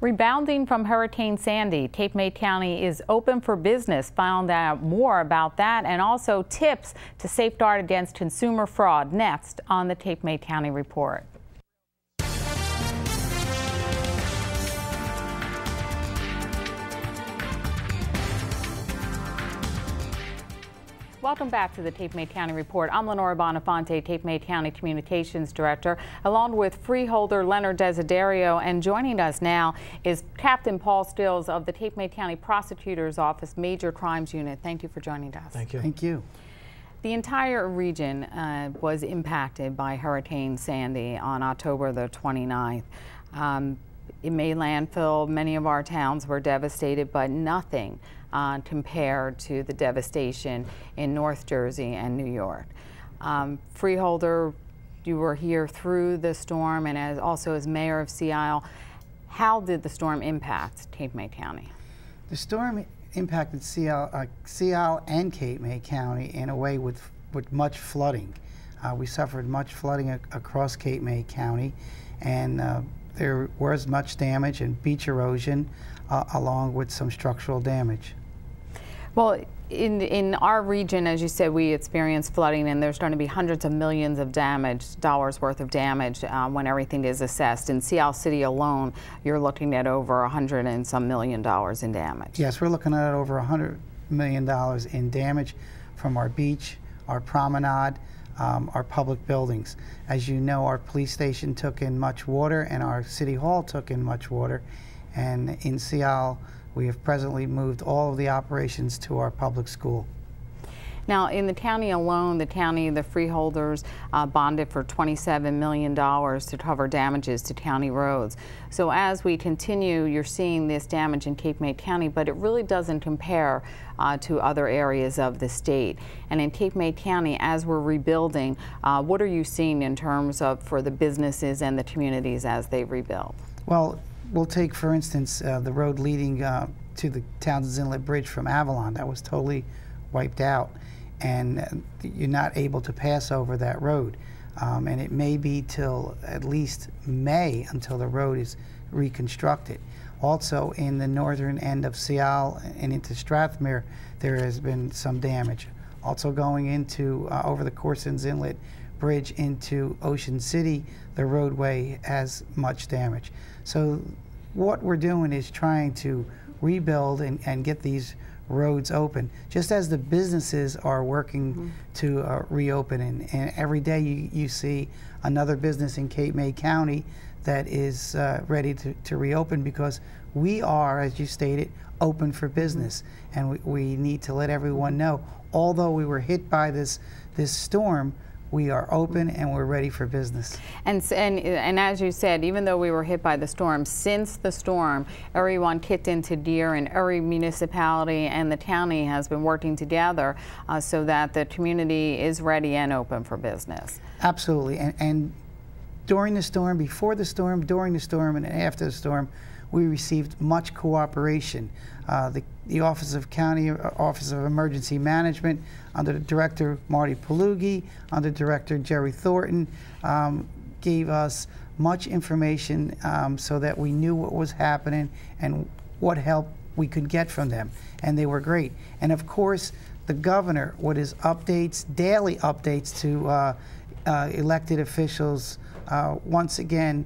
Rebounding from Hurricane Sandy, Cape May County is open for business. Found out more about that and also tips to safeguard against consumer fraud next on the Cape May County Report. Welcome back to the Cape May County Report. I'm Lenora Bonafonte, Cape May County Communications Director, along with Freeholder Leonard Desiderio. And joining us now is Captain Paul Stills of the Cape May County Prosecutor's Office Major Crimes Unit. Thank you for joining us. Thank you. Thank you. The entire region was impacted by Hurricane Sandy on October the 29th. It made landfill. Many of our towns were devastated, but nothing compared to the devastation in North Jersey and New York. Freeholder, you were here through the storm and also as mayor of Sea Isle. How did the storm impact Cape May County? The storm impacted Sea Isle and Cape May County in a way with much flooding. We suffered much flooding across Cape May County, and there was much damage and beach erosion along with some structural damage. Well, in our region, as you said, we experienced flooding, and there's going to be hundreds of millions of dollars worth of damage when everything is assessed. In Sea Isle City alone, you're looking at over $100 and some million in damage. Yes, we're looking at over $100 million in damage from our beach, our promenade, our public buildings. As you know, our police station took in much water and our city hall took in much water, and in Sea Isle we have presently moved all of the operations to our public school. Now, in the county alone, the freeholders bonded for $27 million to cover damages to county roads. So as we continue, you're seeing this damage in Cape May County, but it really doesn't compare to other areas of the state. And in Cape May County, as we're rebuilding, what are you seeing in terms of for the businesses and the communities as they rebuild? Well, we'll take, for instance, the road leading to the Townsend's Inlet Bridge from Avalon. That was totally wiped out, and you're not able to pass over that road. And it may be till at least May until the road is reconstructed. Also, in the northern end of Sea Isle and into Strathmere, there has been some damage. Also going into over the Corson's Inlet Bridge into Ocean City, the roadway has much damage. So what we're doing is trying to rebuild and get these roads open, just as the businesses are working to reopen. And every day you see another business in Cape May County that is ready to reopen, because we are, as you stated, open for business. And we need to let everyone know, although we were hit by this storm, we are open and we're ready for business. And as you said, even though we were hit by the storm, since the storm, everyone kicked into gear, and every municipality and the county has been working together so that the community is ready and open for business. Absolutely. And during the storm, before the storm, during the storm, and after the storm, we received much cooperation. The Office of Emergency Management, under the Director Marty Palugi, under Director Jerry Thornton, gave us much information so that we knew what was happening and what help we could get from them, and they were great. And of course, the governor, with his updates, daily updates to elected officials, once again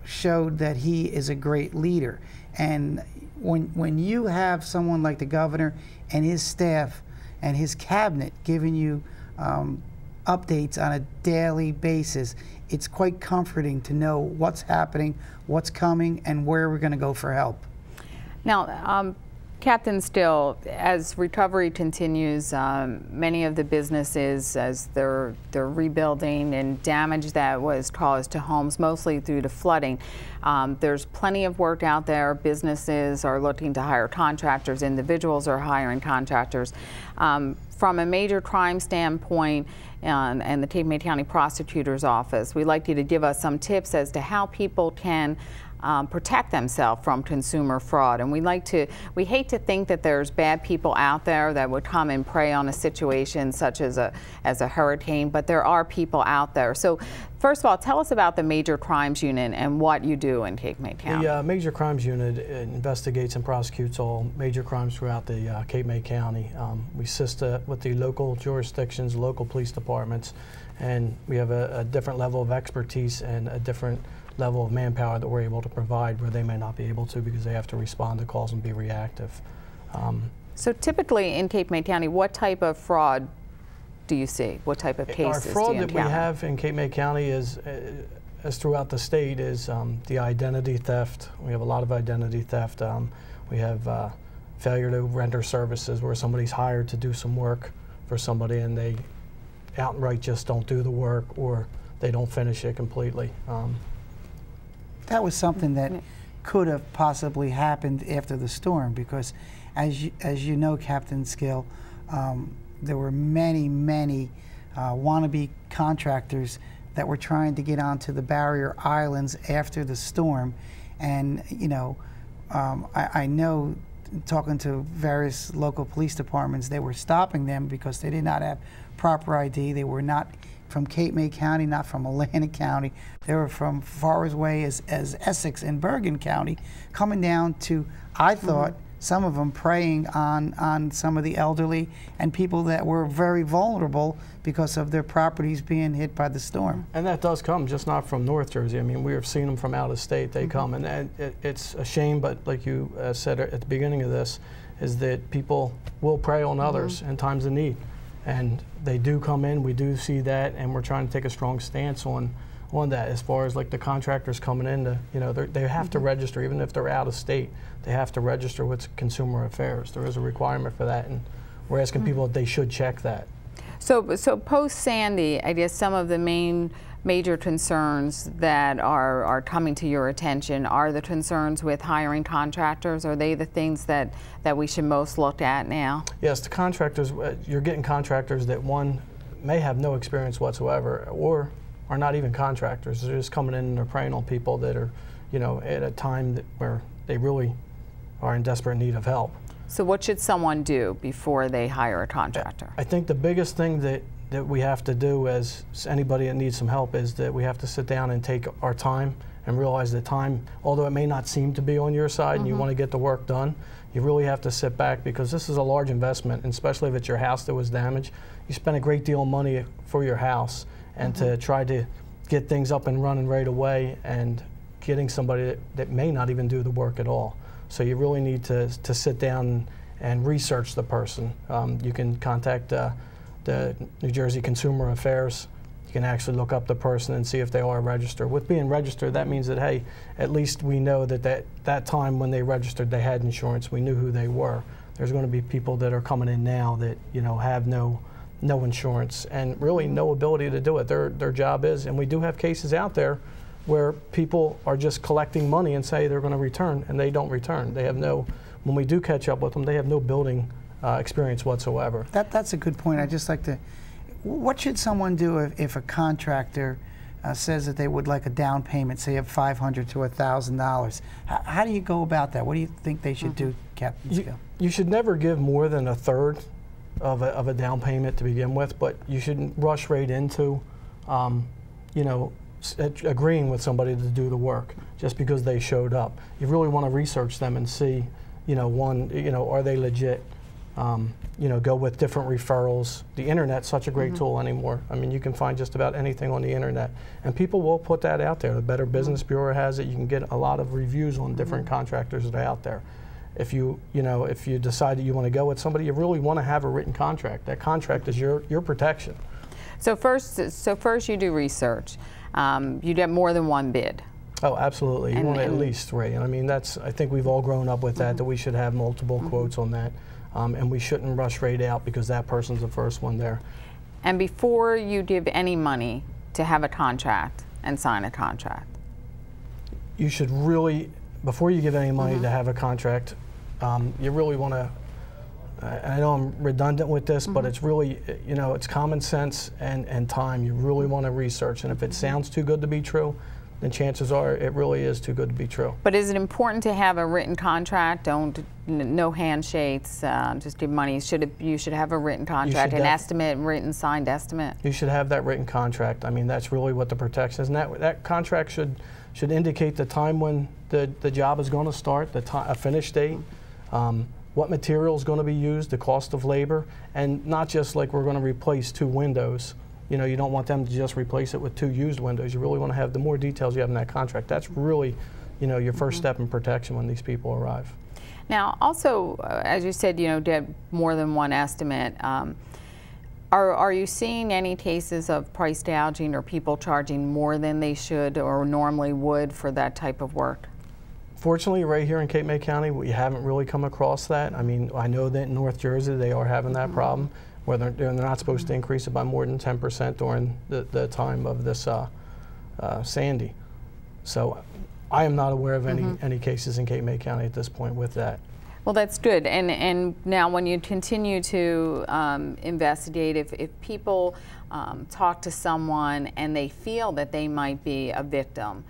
showed that he is a great leader. And when you have someone like the governor and his staff and his cabinet giving you updates on a daily basis, it's quite comforting to know what's happening, what's coming, and where we're going to go for help. Now, Captain Still, as recovery continues, many of the businesses, as they're rebuilding, and damage that was caused to homes, mostly due to flooding, there's plenty of work out there. Businesses are looking to hire contractors. Individuals are hiring contractors. From a major crime standpoint, and the Cape May County Prosecutor's Office, we'd like you to give us some tips as to how people can protect themselves from consumer fraud. And we hate to think that there's bad people out there that would come and prey on a situation such as a hurricane, but there are people out there. So First of all, tell us about the Major Crimes Unit and what you do in Cape May County. The Major Crimes Unit investigates and prosecutes all major crimes throughout the Cape May County. We assist with the local jurisdictions, local police departments, and we have a different level of expertise and a different level of manpower that we're able to provide where they may not be able to because they have to respond to calls and be reactive. So typically in Cape May County, what type of fraud do you see? What type of cases do you encounter? Our fraud that we have in Cape May County is, as throughout the state, is the identity theft. We have a lot of identity theft. We have failure to render services where somebody's hired to do some work for somebody and they outright just don't do the work or they don't finish it completely. That was something that could have possibly happened after the storm because, as you know, Captain Skill, there were many wannabe contractors that were trying to get onto the barrier islands after the storm. And, you know, I know, talking to various local police departments, they were stopping them because they did not have proper ID. They were not from Cape May County, not from Atlantic County. They were from far away as Essex and Bergen County, coming down to, I thought, some of them preying on some of the elderly and people that were very vulnerable because of their properties being hit by the storm. And that does come, just not from North Jersey. I mean, we have seen them from out of state. They come, and it's a shame, but like you said at the beginning of this, is that people will prey on others in times of need. And they do come in, we do see that, and we're trying to take a strong stance on that as far as like the contractors coming in to, you know, they have to register, even if they're out of state, they have to register with Consumer Affairs. There is a requirement for that, and we're asking people that they should check that. So post-Sandy, I guess some of the major concerns that are coming to your attention are the concerns with hiring contractors. Are they the things that we should most look at now? Yes, the contractors, you're getting contractors that, one, may have no experience whatsoever or are not even contractors. They're just coming in and they're preying on people that are, you know, at a time where they really are in desperate need of help. So what should someone do before they hire a contractor? I think the biggest thing that we have to do as anybody that needs some help is that we have to sit down and take our time and realize that time, although it may not seem to be on your side and you want to get the work done, you really have to sit back because this is a large investment, and especially if it's your house that was damaged. You spend a great deal of money for your house, and to try to get things up and running right away and getting somebody that may not even do the work at all. So you really need to sit down and research the person. You can contact the New Jersey Consumer Affairs. You can actually look up the person and see if they are registered. With being registered, that means that, hey, at least we know that time when they registered they had insurance. We knew who they were. There's going to be people that are coming in now that, you know, have no insurance and really no ability to do it. Their job is, and we do have cases out there where people are just collecting money and say they're going to return, and they don't return. They have no, when we do catch up with them, they have no building experience whatsoever. That's a good point. I'd just like to, what should someone do if a contractor says that they would like a down payment, say of $500 to $1,000? How do you go about that? What do you think they should do, Captain Skill? You should never give more than a third of a down payment to begin with, but you shouldn't rush right into, you know, agreeing with somebody to do the work just because they showed up. You really want to research them and see, you know, one, you know, are they legit? You know, go with different referrals. The internet's such a great tool anymore. I mean, you can find just about anything on the internet, and people will put that out there. The Better Business Bureau has it. You can get a lot of reviews on different contractors that are out there. If you know, if you decide that you want to go with somebody, you really want to have a written contract. That contract is your protection. So first you do research. You get more than one bid. Oh, absolutely. You want at least 3. And I mean, that's, I think we've all grown up with that we should have multiple quotes on that. And we shouldn't rush right out because that person's the first one there. And before you give any money to have a contract and sign a contract? You should really, before you give any money to have a contract, you really want to, I know I'm redundant with this, but it's really, you know, it's common sense and time. You really want to research, and if it sounds too good to be true, then chances are it really is too good to be true. But is it important to have a written contract? No handshakes, just give money. You should have a written contract, an estimate, written signed estimate. You should have that written contract. I mean, that's really what the protection is. And that contract should indicate the time when the job is going to start, a finish date, what material is going to be used, the cost of labor, and not just like we're going to replace 2 windows. You know, you don't want them to just replace it with 2 used windows. You really want to have the more details you have in that contract. That's really, you know, your first step in protection when these people arrive. Now, also, as you said, you know, get more than one estimate. Are you seeing any cases of price gouging or people charging more than they should or normally would for that type of work? Fortunately, right here in Cape May County, we haven't really come across that. I mean, I know that in North Jersey they are having that problem, where they're not supposed to increase it by more than 10% during the time of this Sandy. So I am not aware of any cases in Cape May County at this point with that. Well, that's good. And now when you continue to investigate, if people talk to someone and they feel that they might be a victim,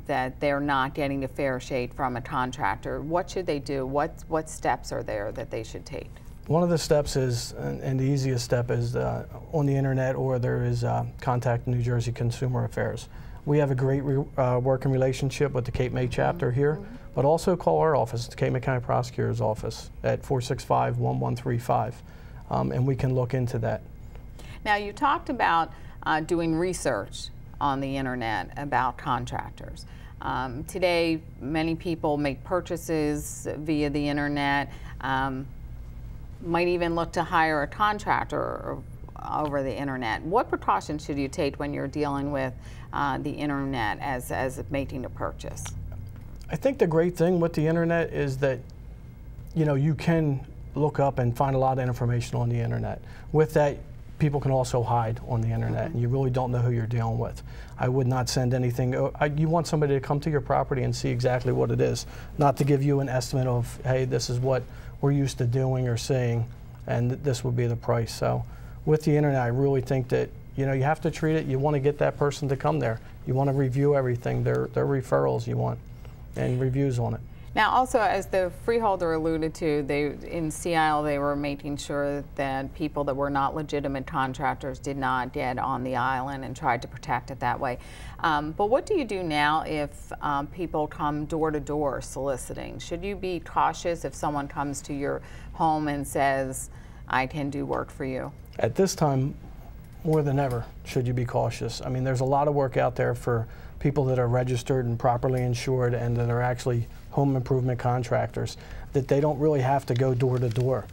that they're not getting a fair shake from a contractor, what should they do? What steps are there that they should take? One of the steps is, and the easiest step is on the internet, or there is contact New Jersey Consumer Affairs. We have a great working relationship with the Cape May chapter here, but also call our office, the Cape May County Prosecutor's Office, at 465-1135, and we can look into that. Now, you talked about doing research on the internet about contractors. Today, many people make purchases via the internet, might even look to hire a contractor over the internet. What precautions should you take when you're dealing with the internet as making a purchase? I think the great thing with the internet is that, you know, you can look up and find a lot of information on the internet. With that, people can also hide on the internet, and you really don't know who you're dealing with. I would not send anything. You want somebody to come to your property and see exactly what it is, not to give you an estimate of, hey, this is what we're used to doing or seeing, and this would be the price. So with the internet, I really think that, you know, you have to treat it, you want to get that person to come there. You want to review everything, their referrals you want, and reviews on it. Now, also, as the Freeholder alluded to, in Sea Isle, they were making sure that people that were not legitimate contractors did not get on the island and tried to protect it that way. But what do you do now if people come door to door soliciting? Should you be cautious if someone comes to your home and says, I can do work for you? At this time, more than ever, should you be cautious. I mean, there's a lot of work out there for people that are registered and properly insured and that are actually home improvement contractors, that they don't really have to go door to door.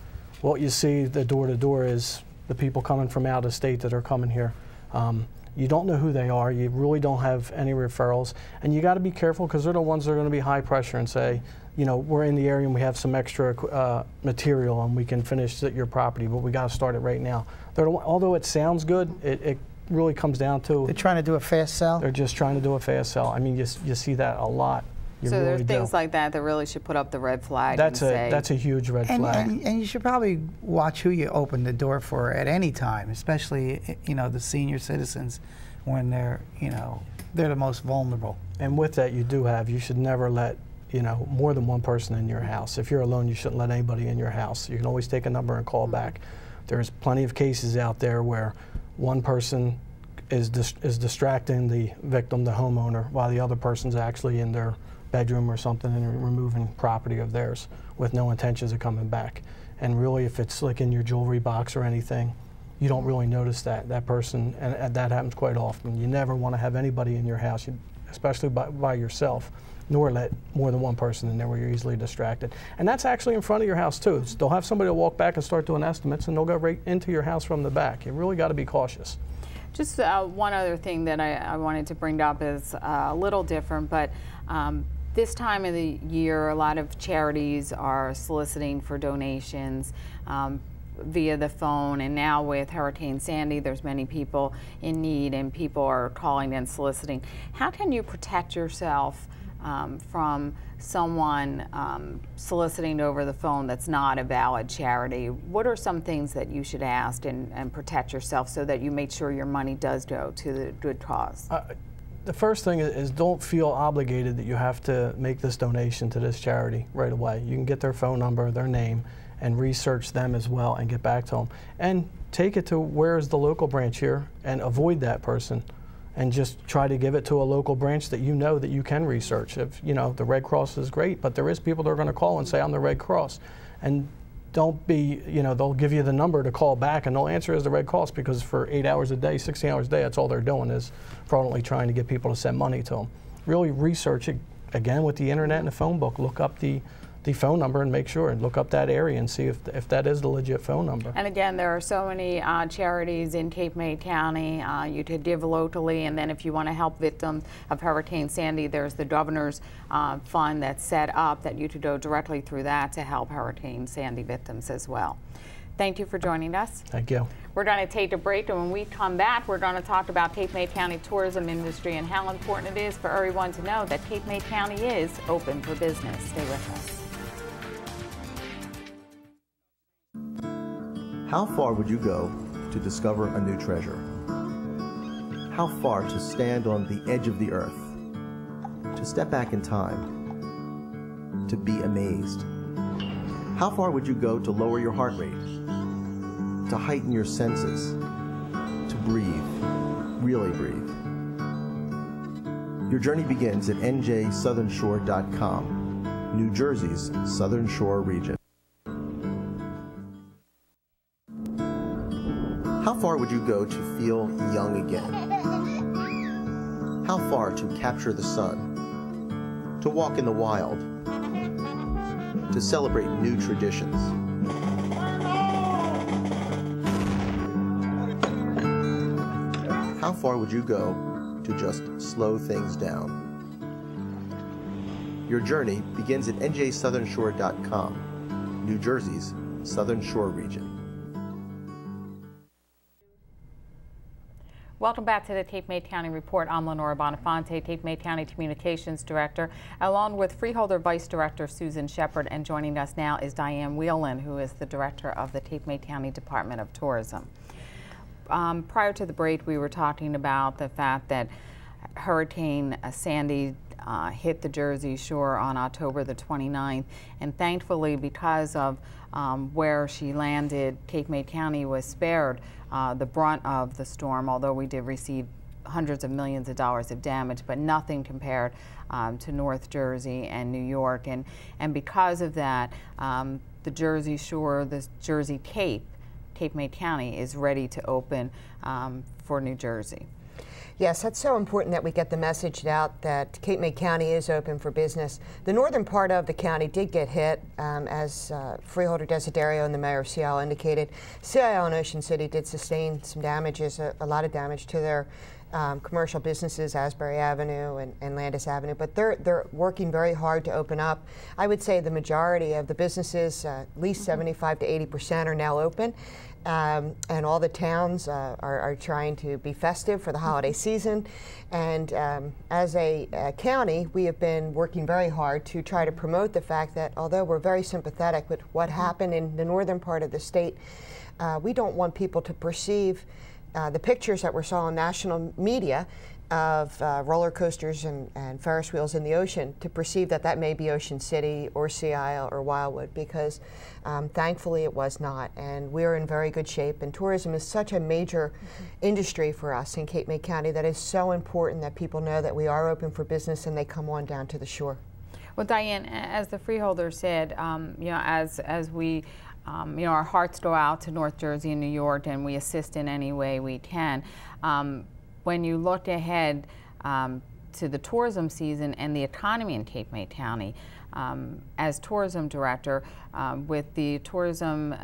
What you see the door to door is the people coming from out of state that are coming here. You don't know who they are, you really don't have any referrals, and you got to be careful because they're the ones that are going to be high pressure and say, you know, we're in the area and we have some extra material and we can finish your property, but we got to start it right now. Although it sounds good, it really comes down to... They're trying to do a fast sell? They're just trying to do a fast sell. I mean, you see that a lot. So there's things like that that really should put up the red flag. That's a huge red flag. And you should probably watch who you open the door for at any time, especially, you know, the senior citizens when they're, you know, they're the most vulnerable. And with that, you should never let, you know, more than one person in your house. If you're alone, you shouldn't let anybody in your house. You can always take a number and call back. There's plenty of cases out there where one person is distracting the victim, the homeowner, while the other person's actually in their bedroom or something and removing property of theirs with no intentions of coming back. And really, if it's like in your jewelry box or anything, you don't really notice that person, and that happens quite often. You never want to have anybody in your house, especially by yourself, nor let more than one person in there where you're easily distracted. And that's actually in front of your house too. They'll have somebody walk back and start doing estimates, and they'll go right into your house from the back. You really got to be cautious. Just one other thing that I wanted to bring up is a little different, but this time of the year, a lot of charities are soliciting for donations via the phone, and now with Hurricane Sandy, there's many people in need and people are calling and soliciting. How can you protect yourself from someone soliciting over the phone that's not a valid charity? What are some things that you should ask and protect yourself so that you make sure your money does go to the good cause? The first thing is don't feel obligated that you have to make this donation to this charity right away. You can get their phone number, their name, and research them as well and get back to them. And take it to where's the local branch here and avoid that person and just try to give it to a local branch that you know that you can research. If, you know, the Red Cross is great, but there is people that are going to call and say, I'm the Red Cross. And don't be, you know, they'll give you the number to call back and they'll answer as the Red Cross because for 8 hours a day, 16 hours a day, that's all they're doing is fraudulently trying to get people to send money to them. Really research it, again, with the internet and the phone book. Look up the phone number and make sure and look up that area and see if that is the legit phone number. And again, there are so many charities in Cape May County. You could give locally, and then if you want to help victims of Hurricane Sandy, there's the Governor's Fund that's set up that you could go directly through that to help Hurricane Sandy victims as well. Thank you for joining us. Thank you. We're going to take a break, and when we come back, we're going to talk about Cape May County tourism industry and how important it is for everyone to know that Cape May County is open for business. Stay with us. How far would you go to discover a new treasure? How far to stand on the edge of the earth? To step back in time? To be amazed? How far would you go to lower your heart rate? To heighten your senses? To breathe, really breathe? Your journey begins at njsouthernshore.com, New Jersey's Southern Shore region. How far would you go to feel young again? How far to capture the sun? To walk in the wild? To celebrate new traditions? How far would you go to just slow things down? Your journey begins at njsouthernshore.com, New Jersey's Southern Shore region. Welcome back to the Cape May County Report. I'm Lenora Bonafonte, Cape May County Communications Director, along with Freeholder Vice Director Susan Sheppard, and joining us now is Diane Wieland, who is the Director of the Cape May County Department of Tourism. Prior to the break, we were talking about the fact that Hurricane Sandy hit the Jersey Shore on October the 29th, and thankfully, because of where she landed, Cape May County was spared the brunt of the storm, although we did receive hundreds of millions of dollars of damage, but nothing compared to North Jersey and New York. And because of that, the Jersey Shore, the Jersey Cape May County is ready to open for New Jersey. Yes, that's so important that we get the message out that Cape May County is open for business. The northern part of the county did get hit, as Freeholder Desiderio and the Mayor of Seattle indicated. CIL and Ocean City did sustain some damages, a lot of damage to their commercial businesses, Asbury Avenue and Landis Avenue, but they're working very hard to open up. I would say the majority of the businesses, at least 75 to 80%, are now open. And all the towns are trying to be festive for the holiday season. And as a county, we have been working very hard to try to promote the fact that although we're very sympathetic with what happened in the northern part of the state, we don't want people to perceive the pictures that we saw on national media of roller coasters and Ferris wheels in the ocean, to perceive that that may be Ocean City or Sea Isle or Wildwood, because thankfully it was not. And we're in very good shape, and tourism is such a major industry for us in Cape May County that is so important that people know that we are open for business and they come on down to the shore. Well, Diane, as the Freeholder said, you know, as we you know, our hearts go out to North Jersey and New York, and we assist in any way we can. When you look ahead to the tourism season and the economy in Cape May County, as tourism director, with the tourism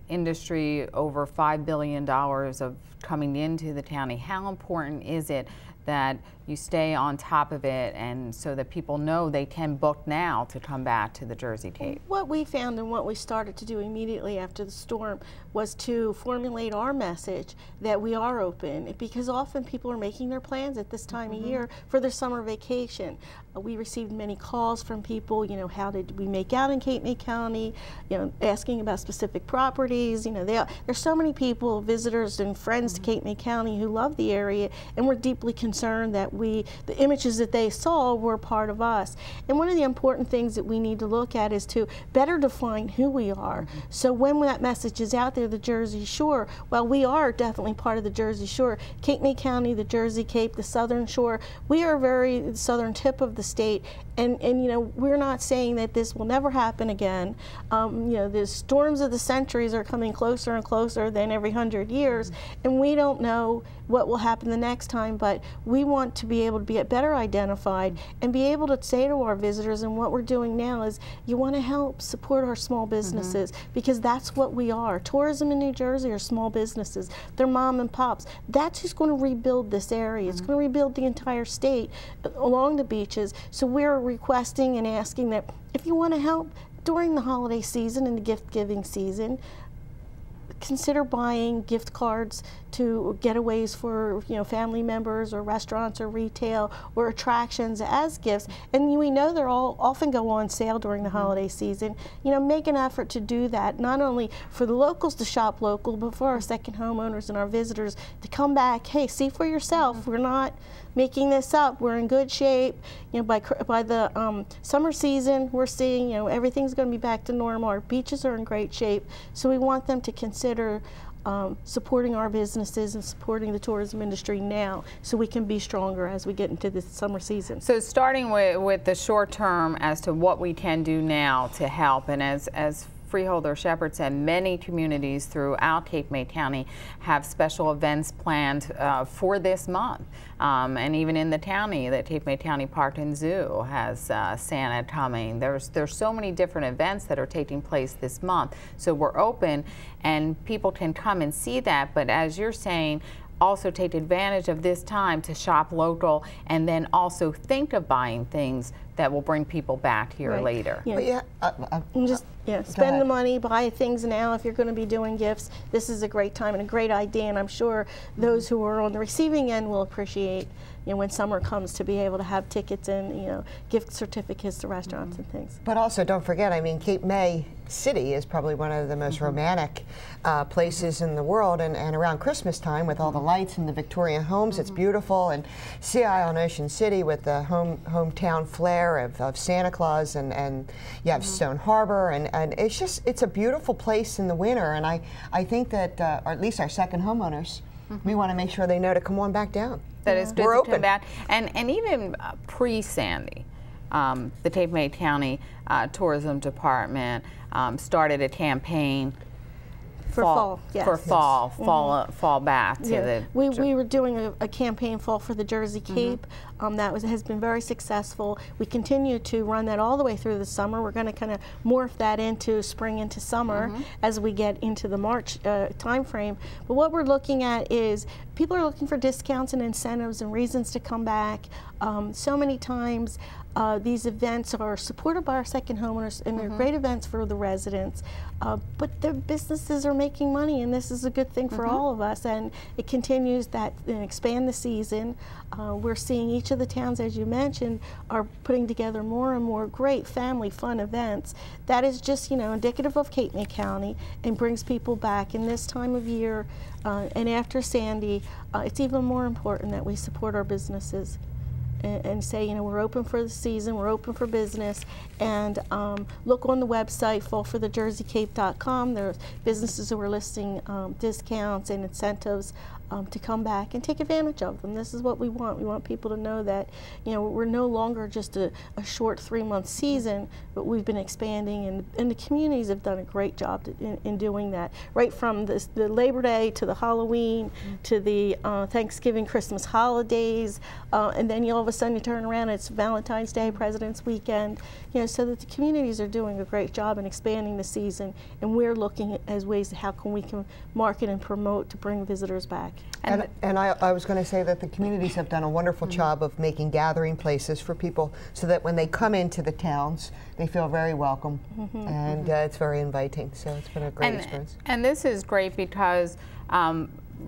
industry over $5 billion of coming into the county, how important is it that you stay on top of it, and so that people know they can book now to come back to the Jersey Cape? What we found and what we started to do immediately after the storm was to formulate our message that we are open, because often people are making their plans at this time of year for their summer vacation. We received many calls from people, you know, how did we make out in Cape May County, you know, asking about specific properties. You know, there's so many people, visitors and friends to Cape May County, who love the area, and we're deeply concerned that the images that they saw were part of us. And one of the important things that we need to look at is to better define who we are. So when that message is out there, the Jersey Shore, well, we are definitely part of the Jersey Shore. Cape May County, the Jersey Cape, the Southern Shore, we are very southern tip of the state. And you know, we're not saying that this will never happen again. You know, the storms of the centuries are coming closer and closer than every 100 years, and we don't know what will happen the next time, but we want to be able to be better identified and be able to say to our visitors, and what we're doing now is, you want to help support our small businesses, because that's what we are. Tourism in New Jersey are small businesses. They're mom and pops. That's who's going to rebuild this area. It's going to rebuild the entire state along the beaches. So we're requesting and asking that if you want to help during the holiday season and the gift-giving season, consider buying gift cards to getaways for, you know, family members or restaurants or retail or attractions as gifts. And we know they're all often go on sale during the holiday season. You know, make an effort to do that, not only for the locals to shop local, but for our second homeowners and our visitors to come back. Hey, see for yourself. We're not making this up. We're in good shape. You know, by the summer season, we're seeing, you know, everything's going to be back to normal. Our beaches are in great shape. So we want them to consider supporting our businesses and supporting the tourism industry now, so we can be stronger as we get into this summer season. So starting with the short term as to what we can do now to help, and as Freeholder Sheppard said, many communities throughout Cape May County have special events planned for this month. And even in the county, the Cape May County Park and Zoo has Santa coming. There's so many different events that are taking place this month. So we're open and people can come and see that, but as you're saying, also take advantage of this time to shop local and then also think of buying things that will bring people back here later. Yeah. Spend the money, buy things now. If you're going to be doing gifts, this is a great time and a great idea, and I'm sure those who are on the receiving end will appreciate, you know, when summer comes, to be able to have tickets and, you know, gift certificates to restaurants and things. But also, don't forget, I mean, Cape May City is probably one of the most romantic places in the world, and around Christmas time with all the lights and the Victorian homes, it's beautiful, and Sea Isle and Ocean City with the hometown flair of Santa Claus, and you have Stone Harbor, and it's just, it's a beautiful place in the winter, and I think that, or at least our second homeowners, we want to make sure they know to come on back down. That is good We're to open. come back. And even pre-Sandy, the Cape May County Tourism Department started a campaign For fall, yes. For fall back to the... We were doing a campaign, Fall for the Jersey Cape. That has been very successful. We continue to run that all the way through the summer. We're going to kind of morph that into spring into summer as we get into the March time frame. But what we're looking at is people are looking for discounts and incentives and reasons to come back. So many times these events are supported by our second homeowners, and they're great events for the residents, but their businesses are making money, and this is a good thing for all of us, and it continues that and expand the season. We're seeing each of the towns, as you mentioned, are putting together more and more great family fun events. That is just, you know, indicative of Cape May County and brings people back. In this time of year and after Sandy, it's even more important that we support our businesses and say, you know, we're open for the season, we're open for business, and look on the website, fallforthejerseycape.com. There's businesses who are listing discounts and incentives to come back and take advantage of them. This is what we want. We want people to know that, you know, we're no longer just a short 3-month season, but we've been expanding, and the communities have done a great job in doing that. Right from the Labor Day to the Halloween to the Thanksgiving, Christmas holidays, and then all of a sudden you turn around, it's Valentine's Day, President's Weekend, you know, so that the communities are doing a great job in expanding the season, and we're looking at ways how we can market and promote to bring visitors back. And I was going to say that the communities have done a wonderful job of making gathering places for people so that when they come into the towns, they feel very welcome, and it's very inviting. So it's been a great experience. And this is great because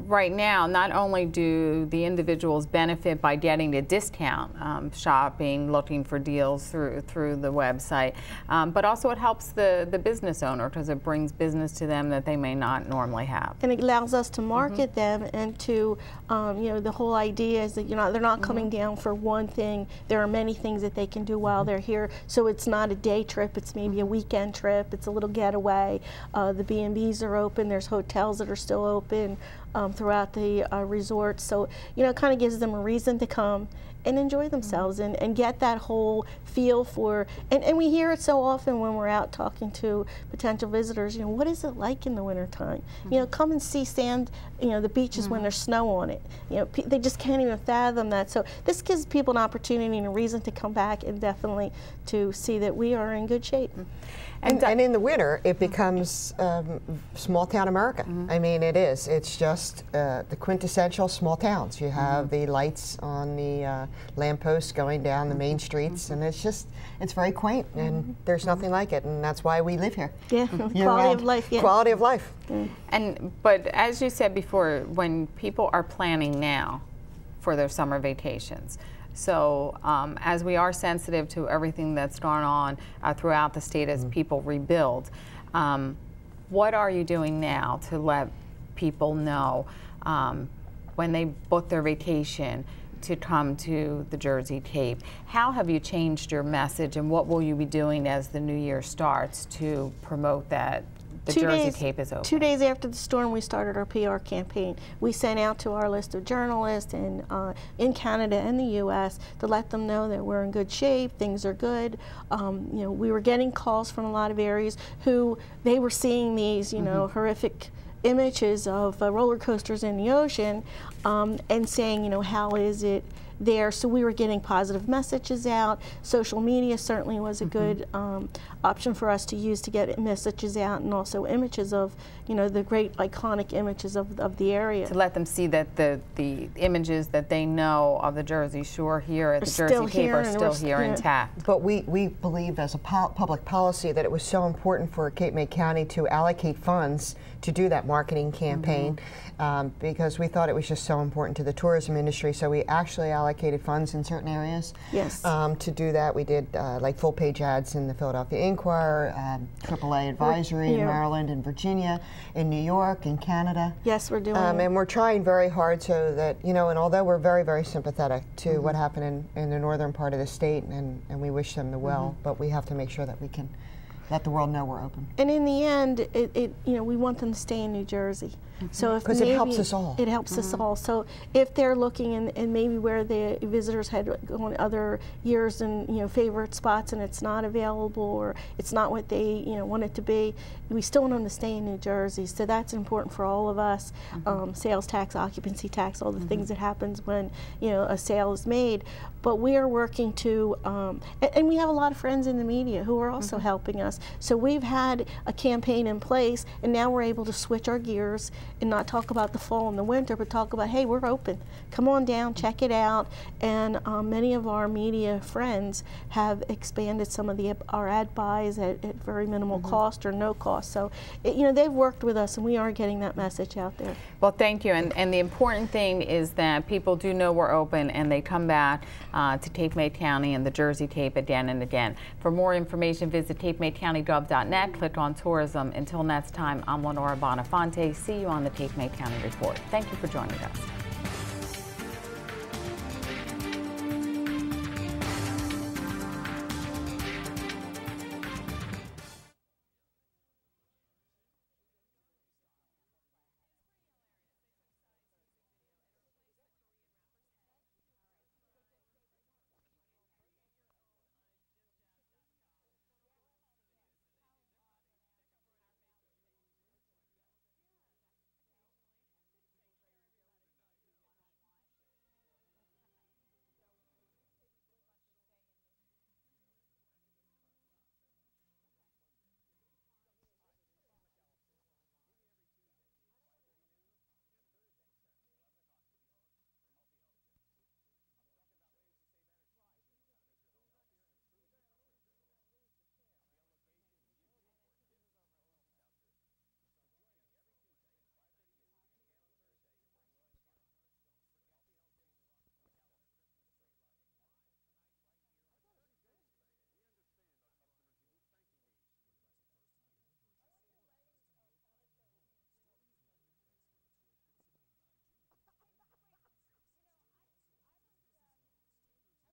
right now, not only do the individuals benefit by getting a discount, shopping, looking for deals through the website, but also it helps the business owner because it brings business to them that they may not normally have. And it allows us to market them, and to, you know, the whole idea is that they're not coming down for one thing. There are many things that they can do while they're here. So it's not a day trip, it's maybe a weekend trip, it's a little getaway. The B&Bs are open, there's hotels that are still open throughout the resort. So, you know, it kind of gives them a reason to come and enjoy themselves and get that whole feel for, and we hear it so often when we're out talking to potential visitors, you know, what is it like in the wintertime? You know, come and see sand, you know, the beaches when there's snow on it. You know, they just can't even fathom that. So this gives people an opportunity and a reason to come back, and definitely to see that we are in good shape. And in the winter, it becomes small town America. I mean, it is. It's just the quintessential small towns. You have the lights on the lampposts going down the main streets, and it's very quaint, and there's nothing like it, and that's why we live here. Yeah, quality of life. Yeah. Quality of life. But as you said before, when people are planning now for their summer vacations, so as we are sensitive to everything that's gone on throughout the state as people rebuild, what are you doing now to let people know when they book their vacation to come to the Jersey Cape? How have you changed your message, and what will you be doing as the new year starts to promote that the Jersey Cape is open? 2 days after the storm, we started our PR campaign. We sent out to our list of journalists in Canada and the U.S. to let them know that we're in good shape, things are good. You know, we were getting calls from a lot of areas who they were seeing these, you know, horrific images of roller coasters in the ocean, and saying, you know, how is it there? So we were getting positive messages out. Social media certainly was a good option for us to use to get messages out, and also images of, you know, the great iconic images of the area. To let them see that the images that they know of the Jersey Shore here at the Jersey Cape are still here intact. But we believed as a public policy that it was so important for Cape May County to allocate funds to do that marketing campaign, because we thought it was just so important to the tourism industry. So we actually allocated funds in certain areas to do that. We did like full page ads in the Philadelphia Inquirer, AAA Advisory in Maryland and Virginia, in New York, in Canada. Yes, we're doing and we're trying very hard so that, you know, and although we're very, very sympathetic to what happened in the northern part of the state, and we wish them the well, but we have to make sure that we can let the world know we're open. And in the end, you know, we want them to stay in New Jersey. So if because it helps us all. It helps us all. So if they're looking and maybe where the visitors had gone other years and, you know, favorite spots, and it's not available, or it's not what they, you know, want it to be, we still want them to stay in New Jersey. So that's important for all of us. Sales tax, occupancy tax, all the things that happens when, you know, a sale is made. But we are working to, and we have a lot of friends in the media who are also helping us. So we've had a campaign in place, and now we're able to switch our gears and not talk about the fall and the winter, but talk about, hey, we're open. Come on down, check it out. And many of our media friends have expanded some of our ad buys at very minimal cost or no cost. So, you know, they've worked with us, and we are getting that message out there. Well, thank you. And the important thing is that people do know we're open, and they come back to Cape May County and the Jersey Cape again and again. For more information, visit capemaycountygov.net, click on tourism. Until next time, I'm Lenora Bonafonte. See you on the Cape May County Report. Thank you for joining us.